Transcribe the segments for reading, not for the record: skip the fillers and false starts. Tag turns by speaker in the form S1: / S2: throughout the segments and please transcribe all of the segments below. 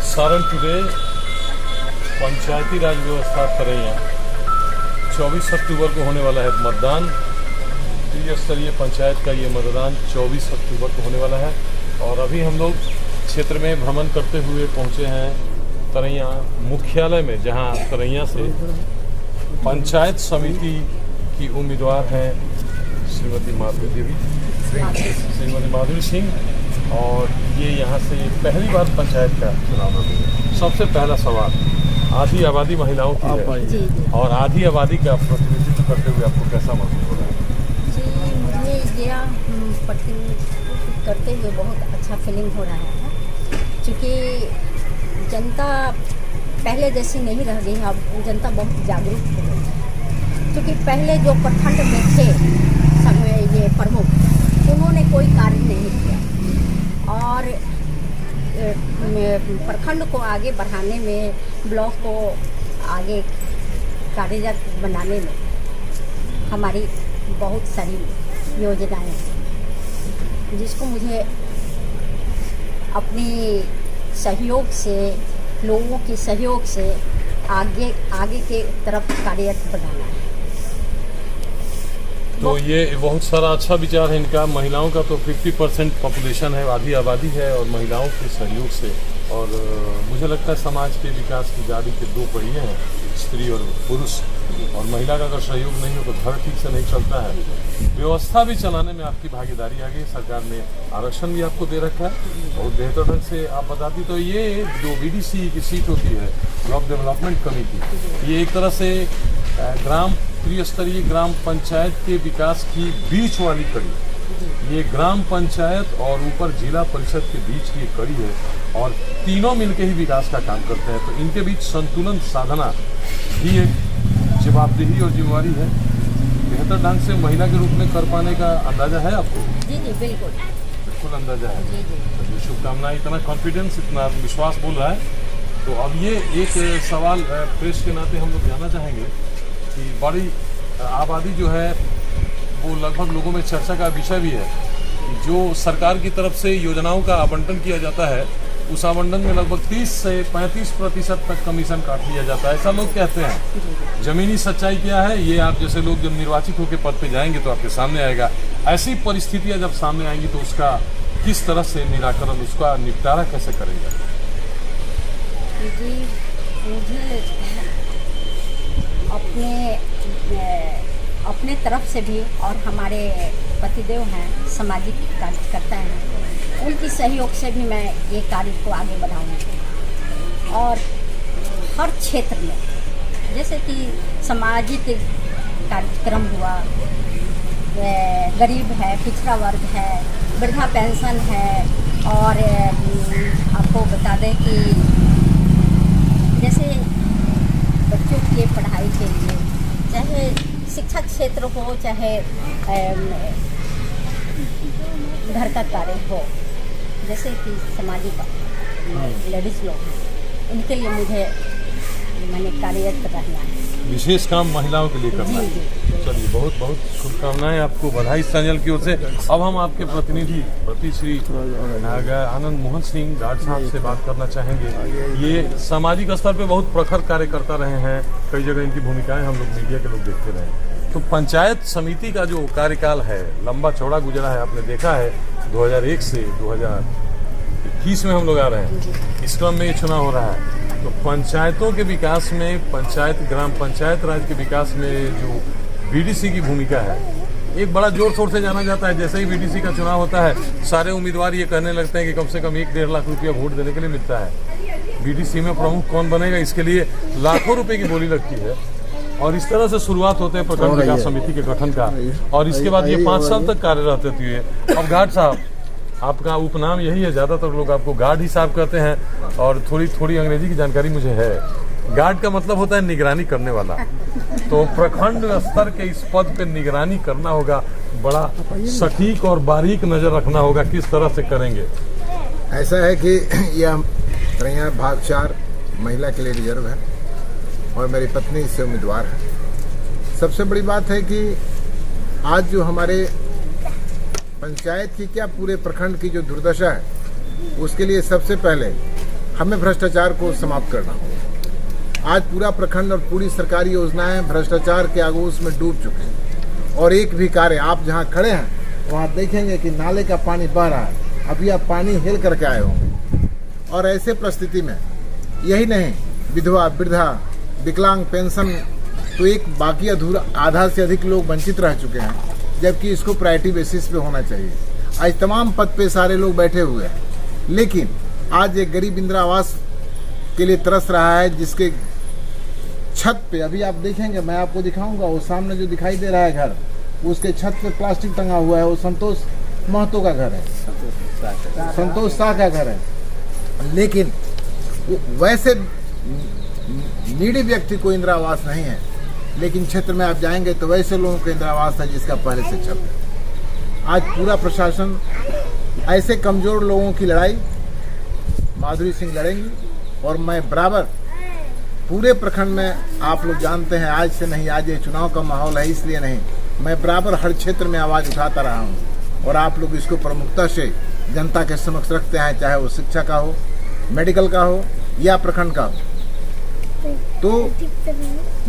S1: Saran today पंचायती राज व्यवस्था तरैया 24 अक्टूबर को होने वाला है मतदान। त्रिस्तरीय पंचायत का ये मतदान 24 अक्टूबर को होने वाला है और अभी हम लोग क्षेत्र में भ्रमण करते हुए पहुंचे हैं तरैया मुख्यालय में, जहां तरैया से पंचायत समिति की उम्मीदवार हैं श्रीमती माधुरी सिंह और ये यहाँ से पहली बार पंचायत का चुनाव लड़ेंगे। सबसे पहला सवाल, आधी आबादी महिलाओं की है और आधी आबादी का प्रतिनिधित्व करते हुए आपको कैसा महसूस हो रहा है?
S2: जी, मुझे यह प्रतिनिधित्व करते हुए बहुत अच्छा फीलिंग हो रहा है, क्योंकि जनता पहले जैसी नहीं रह गई, अब जनता बहुत जागरूक हो गई है। क्योंकि पहले जो प्रखंड में थे ये प्रमुख, उन्होंने कोई कार्य नहीं किया और प्रखंड को आगे बढ़ाने में, ब्लॉक को आगे कार्यरत बनाने में हमारी बहुत सारी योजनाएं हैं, जिसको मुझे अपनी सहयोग से, लोगों के सहयोग से आगे के तरफ कार्यरत बनाना है।
S1: तो ये बहुत सारा अच्छा विचार है इनका। महिलाओं का तो 50% पॉपुलेशन है, आधी आबादी है और महिलाओं के सहयोग से, और मुझे लगता है समाज के विकास की गाड़ी के दो पहिए हैं, स्त्री और पुरुष, और महिला का अगर सहयोग नहीं हो तो घर ठीक से नहीं चलता है। व्यवस्था भी चलाने में आपकी भागीदारी आ गई, सरकार ने आरक्षण भी आपको दे रखा है बहुत बेहतर ढंग से आप बताती। तो ये जो BDC की सीट होती है, ब्लॉक डेवलपमेंट कमेटी, ये एक तरह से त्रिस्तरीय ग्राम पंचायत के विकास की बीच वाली कड़ी, ये ग्राम पंचायत और ऊपर जिला परिषद के बीच की कड़ी है और तीनों मिलकर ही विकास का काम करते हैं। तो इनके बीच संतुलन साधना भी एक जवाबदेही और जिम्मेवारी है। बेहतर ढंग से महिला के रूप में कर पाने का अंदाजा है आपको?
S2: जी जी, बिल्कुल
S1: अंदाजा है।
S2: जी जी।
S1: शुभकामनाएं, इतना कॉन्फिडेंस, इतना आत्मविश्वास बोल रहा है। तो अब ये एक सवाल प्रेस के नाते हम लोग जानना चाहेंगे कि बड़ी आबादी जो है वो लगभग लोगों में चर्चा का विषय भी है कि जो सरकार की तरफ से योजनाओं का आवंटन किया जाता है, उस आवंटन में लगभग 30 से 35% तक कमीशन काट लिया जाता है, ऐसा लोग कहते हैं। जमीनी सच्चाई क्या है, ये आप जैसे लोग जब निर्वाचित होकर पद पे जाएंगे तो आपके सामने आएगा। ऐसी परिस्थितियां जब सामने आएंगी तो उसका किस तरह से निराकरण, उसका निपटारा कैसे करेगा?
S2: जी, मुझे अपने तरफ से भी, और हमारे पतिदेव हैं, सामाजिक कार्यकर्ता हैं, उनकी सहयोग से भी मैं ये कार्य को आगे बढ़ाऊंगी। और हर क्षेत्र में, जैसे कि सामाजिक कार्यक्रम हुआ, गरीब है, पिछड़ा वर्ग है, वृद्धा पेंशन है, और आपको बता दें कि जैसे बच्चों के पढ़ाई के लिए, चाहे शिक्षा क्षेत्र हो, चाहे घर का कार्य हो, जैसे कि सामाजिक लेडीज लोग हैं, इनके लिए मैंने कार्यरत रहना है।
S1: विशेष काम महिलाओं के लिए करना है। चलिए, बहुत बहुत शुभकामनाएं आपको, बधाई इस चैनल की ओर से। अब हम आपके प्रतिनिधि श्री आनंद मोहन सिंह गार्ड साहब से बात करना चाहेंगे। ये सामाजिक स्तर पे बहुत प्रखर कार्य करता रहे हैं, कई जगह इनकी भूमिकाएं हम लोग मीडिया के लोग देखते रहे। तो पंचायत समिति का जो कार्यकाल है लंबा चौड़ा गुजरा है, आपने देखा है 2001 से 2021 में हम लोग आ रहे हैं, इस क्रम में ये चुनाव हो रहा है। तो पंचायतों के विकास में, ग्राम पंचायत राज के विकास में जो BDC की भूमिका है, एक बड़ा जोर शोर से जाना जाता है। जैसे ही BDC का चुनाव होता है, सारे उम्मीदवार ये कहने लगते हैं कि कम से कम 1-1.5 लाख रुपया वोट देने के लिए मिलता है। BDC में प्रमुख कौन बनेगा, इसके लिए लाखों रुपए की बोली लगती है। और इस तरह से शुरुआत होते हैं प्रखंड विकास समिति के गठन का, और इसके बाद ये 5 साल तक कार्यरत रहती है। अब गार्ड साहब, आपका उपनाम यही है, ज़्यादातर लोग आपको गार्ड ही साहब कहते हैं, और थोड़ी अंग्रेजी की जानकारी मुझे है। गार्ड का मतलब होता है निगरानी करने वाला। तो प्रखंड स्तर के इस पद पे निगरानी करना होगा, बड़ा सटीक और बारीक नजर रखना होगा, किस तरह से करेंगे?
S3: ऐसा है कि यह तरैया भाग 4 महिला के लिए रिजर्व है और मेरी पत्नी इससे उम्मीदवार है। सबसे बड़ी बात है कि आज जो हमारे पंचायत की क्या पूरे प्रखंड की जो दुर्दशा है उसके लिए सबसे पहले हमें भ्रष्टाचार को समाप्त करना होगा। आज पूरा प्रखंड और पूरी सरकारी योजनाएं भ्रष्टाचार के आगोश में डूब चुके हैं और एक भी कार्य, आप जहां खड़े हैं वहां देखेंगे कि नाले का पानी बह रहा है, अभी आप पानी हिल करके आए होंगे। और ऐसे परिस्थिति में यही नहीं, विधवा, वृद्धा, विकलांग पेंशन तो एक बाकी अधूरा, आधा से अधिक लोग वंचित रह चुके हैं, जबकि इसको प्रायोरिटी बेसिस पे होना चाहिए। आज तमाम पद पे सारे लोग बैठे हुए हैं, लेकिन आज एक गरीब इंदिरा आवास के लिए तरस रहा है, जिसके छत पे अभी आप देखेंगे, मैं आपको दिखाऊंगा, वो सामने जो दिखाई दे रहा है घर, उसके छत पे प्लास्टिक टंगा हुआ है, वो संतोष महतो का घर है, संतोष शाह का घर है। लेकिन वैसे नीडी व्यक्ति को इंदिरा आवास नहीं है, लेकिन क्षेत्र में आप जाएंगे तो वैसे लोगों को इंदिरा आवास है जिसका पहले से छत है। आज पूरा प्रशासन ऐसे कमजोर लोगों की लड़ाई माधुरी सिंह लड़ेंगी, और मैं बराबर पूरे प्रखंड में, आप लोग जानते हैं आज से नहीं, आज ये चुनाव का माहौल है इसलिए नहीं, मैं बराबर हर क्षेत्र में आवाज़ उठाता रहा हूँ और आप लोग इसको प्रमुखता से जनता के समक्ष रखते हैं, चाहे वो शिक्षा का हो, मेडिकल का हो या प्रखंड का हो। तो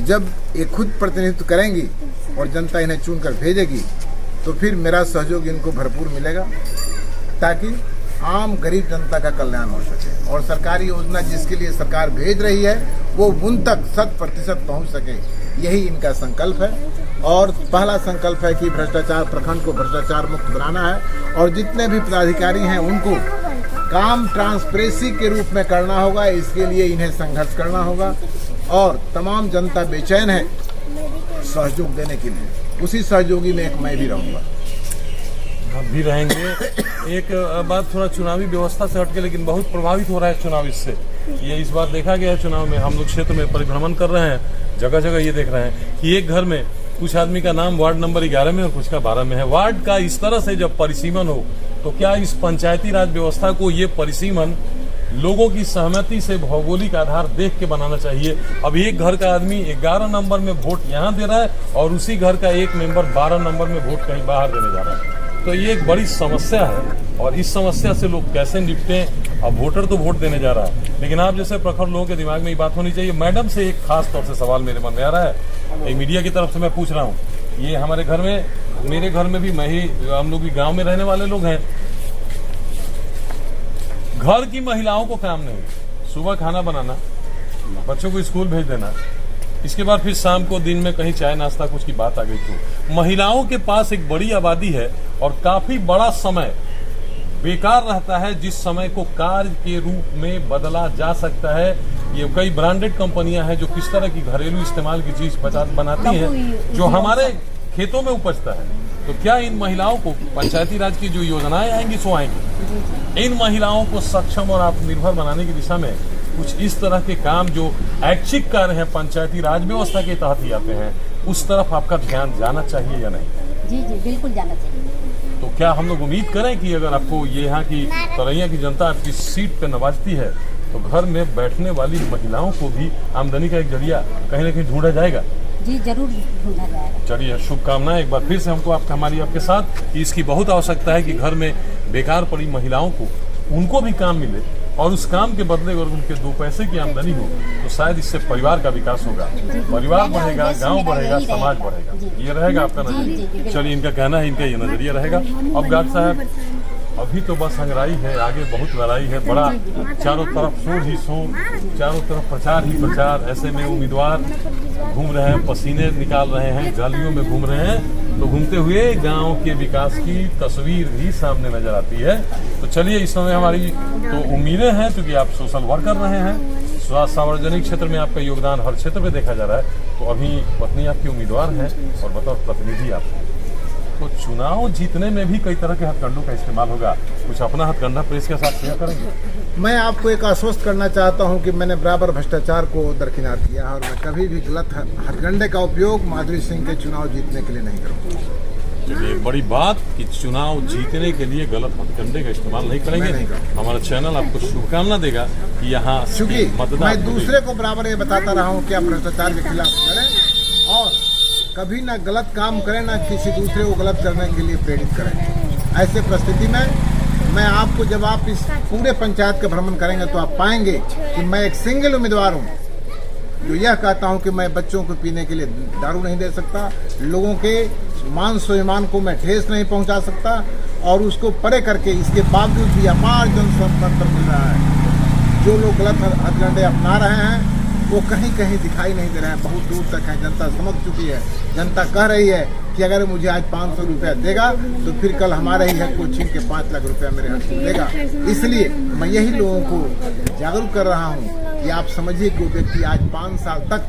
S3: जब ये खुद प्रतिनिधित्व करेंगी और जनता इन्हें चुनकर भेजेगी तो फिर मेरा सहयोग इनको भरपूर मिलेगा, ताकि आम गरीब जनता का कल्याण हो सके और सरकारी योजना जिसके लिए सरकार भेज रही है वो उन तक 100% पहुंच सके। यही इनका संकल्प है और पहला संकल्प है कि भ्रष्टाचार, प्रखंड को भ्रष्टाचार मुक्त बनाना है और जितने भी पदाधिकारी हैं उनको काम ट्रांसपेरेंसी के रूप में करना होगा। इसके लिए इन्हें संघर्ष करना होगा और तमाम जनता बेचैन है सहयोग देने के लिए, उसी सहयोगी में एक मैं भी रहूँगा।
S1: आप भी रहेंगे। एक बात थोड़ा चुनावी व्यवस्था से हटके, लेकिन बहुत प्रभावित हो रहा है चुनाव इससे। ये इस बार देखा गया है चुनाव में, हम लोग क्षेत्र में परिभ्रमण कर रहे हैं, जगह जगह ये देख रहे हैं कि एक घर में कुछ आदमी का नाम वार्ड नंबर 11 में और कुछ का 12 में है। वार्ड का इस तरह से जब परिसीमन हो तो क्या इस पंचायती राज व्यवस्था को ये परिसीमन लोगों की सहमति से भौगोलिक आधार देख के बनाना चाहिए। अब एक घर का आदमी 11 नंबर में वोट यहाँ दे रहा है और उसी घर का एक मेंबर 12 नंबर में वोट कहीं बाहर देने जा रहा है, तो ये एक बड़ी समस्या है और इस समस्या से लोग कैसे निपटें। अब वोटर तो वोट देने जा रहा है, लेकिन आप जैसे प्रखर लोगों के दिमाग में ये बात होनी चाहिए। मैडम से एक खास तौर से सवाल मेरे मन में आ रहा है, एक मीडिया की तरफ से मैं पूछ रहा हूँ। ये हमारे घर में, मेरे घर में भी, मैं ही, हम लोग भी गाँव में रहने वाले लोग हैं। घर की महिलाओं को काम नहीं, सुबह खाना बनाना, बच्चों को स्कूल भेज देना, इसके बाद फिर शाम को दिन में कहीं चाय नाश्ता कुछ की बात आ गई तो महिलाओं के पास एक बड़ी आबादी है और काफी बड़ा समय बेकार रहता है, जिस समय को कार्य के रूप में बदला जा सकता है। ये कई ब्रांडेड कंपनियां हैं जो किस तरह की घरेलू इस्तेमाल की चीज बनाती हैं जो हमारे खेतों में उपजता है। तो क्या इन महिलाओं को पंचायती राज की जो योजनाएं आएंगी सो आएंगी, इन महिलाओं को सक्षम और आत्मनिर्भर बनाने की दिशा में कुछ इस तरह के काम जो ऐच्छिक कार्य हैं पंचायती राज व्यवस्था के तहत ही आते हैं, उस तरफ आपका ध्यान जाना चाहिए या नहीं?
S2: जी जी बिल्कुल जाना चाहिए।
S1: तो क्या हम लोग उम्मीद करें कि अगर आपको ये यहाँ की तरैया की जनता आपकी सीट पे नवाजती है तो घर में बैठने वाली महिलाओं को भी आमदनी का एक जरिया कहीं ना कहीं ढूंढा जाएगा?
S2: जी जरूर ढूंढा जाएगा।
S1: चलिए, शुभकामनाएं एक बार फिर से हमको हमारी आपके साथ कि इसकी बहुत आवश्यकता है कि घर में बेकार पड़ी महिलाओं को, उनको भी काम मिले और उस काम के बदले अगर उनके 2 पैसे की आमदनी हो तो शायद इससे परिवार का विकास होगा, परिवार बढ़ेगा, गांव बढ़ेगा, समाज बढ़ेगा। ये रहेगा आपका नजरिया? चलिए, इनका कहना है, इनका ये नजरिया रहेगा। अब डॉक्टर साहब, अभी तो बस हंगराई है, आगे बहुत लड़ाई है, बड़ा चारों तरफ शोर ही शोर, चारों तरफ प्रचार ही प्रचार। ऐसे में उम्मीदवार घूम रहे हैं, पसीने निकाल रहे हैं, गलियों में घूम रहे हैं, तो घूमते हुए गांव के विकास की तस्वीर भी सामने नजर आती है। तो चलिए, इस समय हमारी तो उम्मीदें हैं, क्योंकि आप सोशल वर्क कर रहे हैं, स्वास्थ्य सार्वजनिक क्षेत्र में आपका योगदान हर क्षेत्र में देखा जा रहा है। तो अभी पत्नी आपकी उम्मीदवार है और बतौर प्रतिनिधि आप, तो चुनाव जीतने में भी कई तरह के हथकंडों का इस्तेमाल होगा, कुछ अपना हथकंडा प्रेस के साथ शेयर करेंगे?
S3: मैं आपको एक आश्वस्त करना चाहता हूं कि मैंने बराबर भ्रष्टाचार को दरकिनार किया और मैं कभी भी गलत हथकंडे का उपयोग माधुरी सिंह के चुनाव जीतने के लिए नहीं करूंगा।
S1: चलिए, एक बड़ी बात कि चुनाव जीतने के लिए गलत हथकंडे का इस्तेमाल नहीं करेंगे। हमारा चैनल आपको शुभकामना देगा कि यहाँ
S3: क्योंकि मैं दूसरे को बराबर ये बताता रहा हूँ कि आप भ्रष्टाचार के खिलाफ लड़ें और कभी ना गलत काम करें, ना किसी दूसरे को गलत करने के लिए प्रेरित करें। ऐसे परिस्थिति में मैं आपको, जब आप इस पूरे पंचायत का भ्रमण करेंगे तो आप पाएंगे कि मैं एक सिंगल उम्मीदवार हूँ जो यह कहता हूँ कि मैं बच्चों को पीने के लिए दारू नहीं दे सकता, लोगों के मान स्वाभिमान को मैं ठेस नहीं पहुँचा सकता, और उसको परे करके इसके बावजूद भी अपार जनसंपर्क मिल रहा है। जो लोग गलत हथकंडे अपना रहे हैं वो कहीं कहीं दिखाई नहीं दे रहे हैं, बहुत दूर तक है। जनता समझ चुकी है, जनता कह रही है कि अगर मुझे आज 500 रुपया देगा तो फिर कल हमारे ही हक को छीन के 5 लाख रुपया मेरे हक को देगा। इसलिए मैं यही लोगों को जागरूक कर रहा हूँ कि आप समझिए कि वो व्यक्ति आज 5 साल तक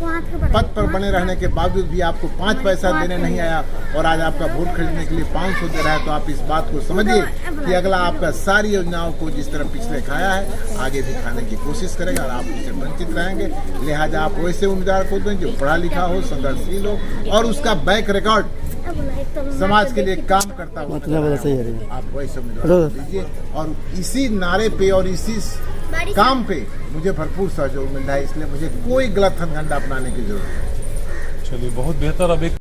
S3: पद पर बने रहने के बावजूद भी आपको 5 पैसा देने नहीं आया और आज आपका वोट खरीदने के लिए 500 दे रहा है, तो आप इस बात को समझिए कि अगला आपका सारी योजनाओं को जिस तरह पिछले खाया है आगे भी खाने की कोशिश करेगा और आप उससे वंचित रहेंगे। लिहाजा आप वैसे उम्मीदवार को दें जो पढ़ा लिखा हो, संघर्षशील हो और उसका बैक रिकॉर्ड समाज के लिए काम करता हो, आप वैसे उम्मीदवार दीजिए। और इसी नारे पे और इसी काम पे मुझे भरपूर सहयोग मिल रहा है, इसलिए मुझे कोई गलत हथकंडा अपनाने की जरूरत नहीं।
S1: चलिए बहुत बेहतर। अब एक